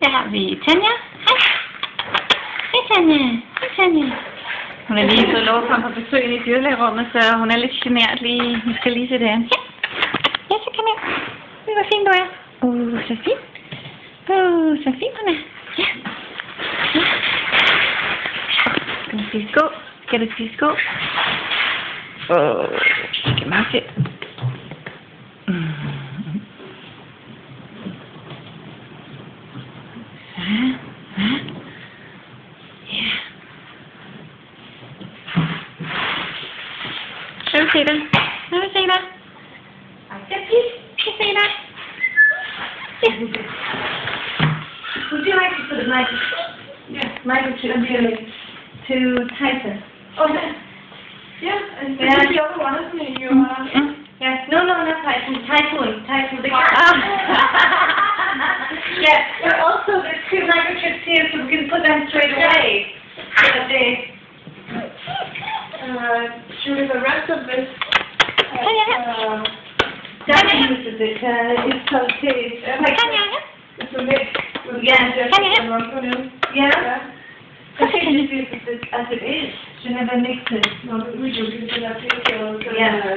Her har vi Tanja. Hej. Hej Tanja. Hej Tanja. Hun er lige fået lov at komme på besøg i dyrlægerummet, så hun er lidt genert lige. Vi skal lige se det an. Ja. Ja, så kom her. Det var fint, du er. Så fint. Så fint hun er. Ja. Ja. Skal du spise sko? Skal du spise sko? Det kan meget fedt. Jeg vil se dig. Jeg vil se dig. Jeg vil se dig. Yeah. Would you like to put a microchip to Tyson? Oh, yeah. And the other one, isn't it? Yeah. No, not Tyson. Typhoon. The cat. Yeah. But also there's 2 microchips here, so we can put them straight away. So they. Should the rest of this? That uses it. It's so tasty. It's a mix. Yeah. So she just uses it as it is. She never mixes it. No, we do. Yeah.